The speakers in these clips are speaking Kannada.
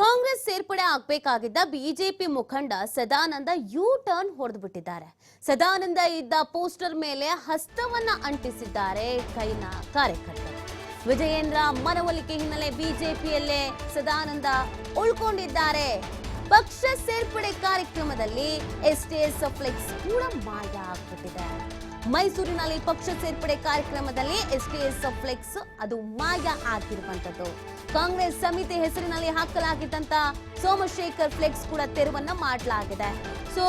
ಕಾಂಗ್ರೆಸ್ ಸೇರ್ಪಡೆ ಆಗಬೇಕಾಗಿದ್ದ ಬಿಜೆಪಿ ಮುಖಂಡ ಸದಾನಂದ ಯೂ ಟರ್ನ್ ಹೊಡೆದುಬಿಟ್ಟಿದ್ದಾರೆ. ಸದಾನಂದ ಇದ್ದ ಪೋಸ್ಟರ್ ಮೇಲೆ ಹಸ್ತವನ್ನ ಅಂಟಿಸಿದ್ದಾರೆ ಕೈನ ಕಾರ್ಯಕರ್ತರು. ವಿಜಯೇಂದ್ರ ಮನವೊಲಿಕೆ ಹಿನ್ನೆಲೆ ಬಿಜೆಪಿಯಲ್ಲೇ ಸದಾನಂದ ಉಳ್ಕೊಂಡಿದ್ದಾರೆ. ಪಕ್ಷ ಸೇರ್ಪಡೆ ಕಾರ್ಯಕ್ರಮದಲ್ಲಿ ಎಸ್ಟಿಎಸ್ ಫ್ಲೆಕ್ಸ್ ಕೂಡ ಮಾಯ ಆಗ್ಬಿಟ್ಟಿದೆ. ಮೈಸೂರಿನಲ್ಲಿ ಪಕ್ಷ ಸೇರ್ಪಡೆ ಕಾರ್ಯಕ್ರಮದಲ್ಲಿ ಎಸ್ಟಿಎಸ್ ಫ್ಲೆಕ್ಸ್ ಅದು ಮಾಯ ಆಗಿರುವಂತದ್ದು. ಕಾಂಗ್ರೆಸ್ ಸಮಿತಿ ಹೆಸರಿನಲ್ಲಿ ಹಾಕಲಾಗಿದ್ದಂತ ಸೋಮಶೇಖರ್ ಫ್ಲೆಕ್ಸ್ ಕೂಡ ತೆರವನ್ನ ಮಾಡಲಾಗಿದೆ. ಸೊ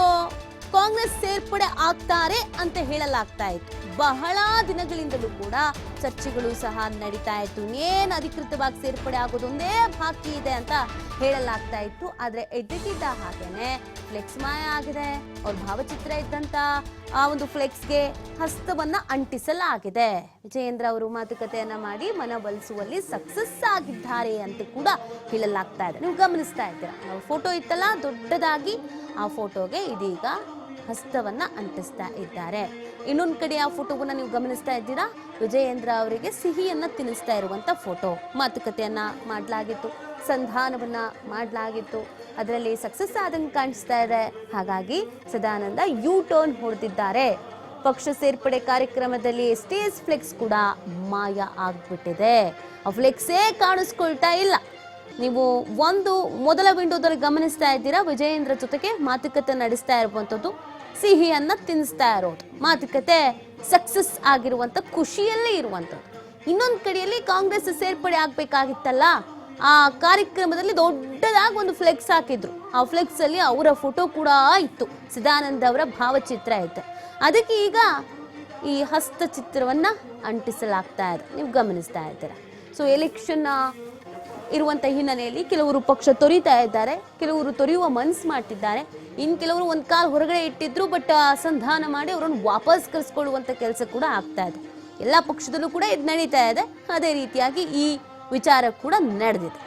ಕಾಂಗ್ರೆಸ್ ಸೇರ್ಪಡೆ ಆಗ್ತಾರೆ ಅಂತ ಹೇಳಲಾಗ್ತಾ ಇತ್ತು. ಬಹಳ ದಿನಗಳಿಂದಲೂ ಕೂಡ ಚರ್ಚೆಗಳು ಸಹ ನಡೀತಾ ಇತ್ತು. ಏನ್ ಅಧಿಕೃತವಾಗಿ ಸೇರ್ಪಡೆ ಆಗೋದೊಂದೇ ಬಾಕಿ ಇದೆ ಅಂತ ಹೇಳಲಾಗ್ತಾ ಇತ್ತು. ಆದ್ರೆ ಎದ್ದಕ್ಕಿದ್ದ ಹಾಗೇನೆ ಫ್ಲೆಕ್ಸ್ ಮಾಯ ಆಗಿದೆ. ಅವ್ರ ಭಾವಚಿತ್ರ ಇದ್ದಂತ ಆ ಒಂದು ಫ್ಲೆಕ್ಸ್ಗೆ ಹಸ್ತವನ್ನ ಅಂಟಿಸಲಾಗಿದೆ. ವಿಜಯೇಂದ್ರ ಅವರು ಮಾತುಕತೆಯನ್ನ ಮಾಡಿ ಮನವೊಲಿಸುವಲ್ಲಿ ಸಕ್ಸಸ್ ಆಗಿದ್ದಾರೆ ಅಂತ ಕೂಡ ಹೇಳಲಾಗ್ತಾ ಇದೆ. ನೀವು ಗಮನಿಸ್ತಾ ಇದ್ದೀರಾ, ಫೋಟೋ ಇತ್ತಲ್ಲ ದೊಡ್ಡದಾಗಿ, ಆ ಫೋಟೋಗೆ ಇದೀಗ ಹಸ್ತವನ್ನ ಅಂಟಿಸ್ತಾ ಇದ್ದಾರೆ. ಇನ್ನೊಂದು ಕಡೆ ಆ ಫೋಟೋವನ್ನ ನೀವು ಗಮನಿಸ್ತಾ ಇದ್ದೀರಾ, ವಿಜಯೇಂದ್ರ ಅವರಿಗೆ ಸಿಹಿಯನ್ನ ತಿನ್ನಿಸ್ತಾ ಇರುವಂತ ಫೋಟೋ. ಮಾತುಕತೆಯನ್ನ ಮಾಡಲಾಗಿತ್ತು, ಸಂಧಾನವನ್ನ ಮಾಡಲಾಗಿತ್ತು, ಅದರಲ್ಲಿ ಸಕ್ಸಸ್ ಆದಂಗೆ ಕಾಣಿಸ್ತಾ ಇದೆ. ಹಾಗಾಗಿ ಸದಾನಂದ ಯೂ ಟರ್ನ್ ಹೊಡೆದಿದ್ದಾರೆ. ಪಕ್ಷ ಸೇರ್ಪಡೆ ಕಾರ್ಯಕ್ರಮದಲ್ಲಿ ಎಸ್ಟಿಎಸ್ ಫ್ಲೆಕ್ಸ್ ಕೂಡ ಮಾಯ ಆಗ್ಬಿಟ್ಟಿದೆ. ಆ ಫ್ಲೆಕ್ಸೇ ಕಾಣಿಸ್ಕೊಳ್ತಾ ಇಲ್ಲ. ನೀವು ಒಂದು ಮೊದಲ ವಿಂಡೋದಲ್ಲಿ ಗಮನಿಸ್ತಾ ಇದ್ದೀರಾ, ವಿಜಯೇಂದ್ರ ಜೊತೆಗೆ ಮಾತುಕತೆ ನಡೆಸ್ತಾ ಇರುವಂತದ್ದು, ಸಿಹಿಯನ್ನ ತಿನ್ನಿಸ್ತಾ ಇರೋದು, ಮಾತುಕತೆ ಸಕ್ಸಸ್ ಆಗಿರುವಂತ ಖುಷಿಯಲ್ಲೇ ಇರುವಂತದ್ದು. ಇನ್ನೊಂದು ಕಡೆಯಲ್ಲಿ ಕಾಂಗ್ರೆಸ್ ಸೇರ್ಪಡೆ ಆಗ್ಬೇಕಾಗಿತ್ತಲ್ಲ, ಆ ಕಾರ್ಯಕ್ರಮದಲ್ಲಿ ದೊಡ್ಡದಾಗಿ ಒಂದು ಫ್ಲೆಕ್ಸ್ ಹಾಕಿದ್ರು. ಆ ಫ್ಲೆಕ್ಸ್ ಅಲ್ಲಿ ಅವರ ಫೋಟೋ ಕೂಡ ಇತ್ತು, ಸದಾನಂದ ಅವರ ಭಾವಚಿತ್ರ ಇತ್ತು. ಅದಕ್ಕೆ ಈಗ ಈ ಹಸ್ತಚಿತ್ರವನ್ನ ಅಂಟಿಸಲಾಗ್ತಾ ಇದೆ, ನೀವು ಗಮನಿಸ್ತಾ ಇದ್ದೀರಾ. ಸೊ ಎಲೆಕ್ಷನ್ ಇರುವಂತ ಹಿನ್ನೆಲೆಯಲ್ಲಿ ಕೆಲವರು ಪಕ್ಷ ತೊರಿತಾ ಇದ್ದಾರೆ, ಕೆಲವರು ತೊರೆಯುವ ಮನಸ್ಸು ಮಾಡ್ತಿದ್ದಾರೆ, ಇನ್ನು ಕೆಲವರು ಒಂದು ಕಾಲ್ ಹೊರಗಡೆ ಇಟ್ಟಿದ್ರು, ಬಟ್ ಸಂಧಾನ ಮಾಡಿ ಅವರನ್ನು ವಾಪಸ್ ಕರೆಸ್ಕೊಳ್ಳುವಂತ ಕೆಲಸ ಕೂಡ ಆಗ್ತಾ ಇದೆ. ಎಲ್ಲ ಪಕ್ಷದಲ್ಲೂ ಕೂಡ ಇದು ನಡೀತಾ ಇದೆ. ಅದೇ ರೀತಿಯಾಗಿ ಈ ವಿಚಾರ ಕೂಡ ನಡೆದಿದೆ.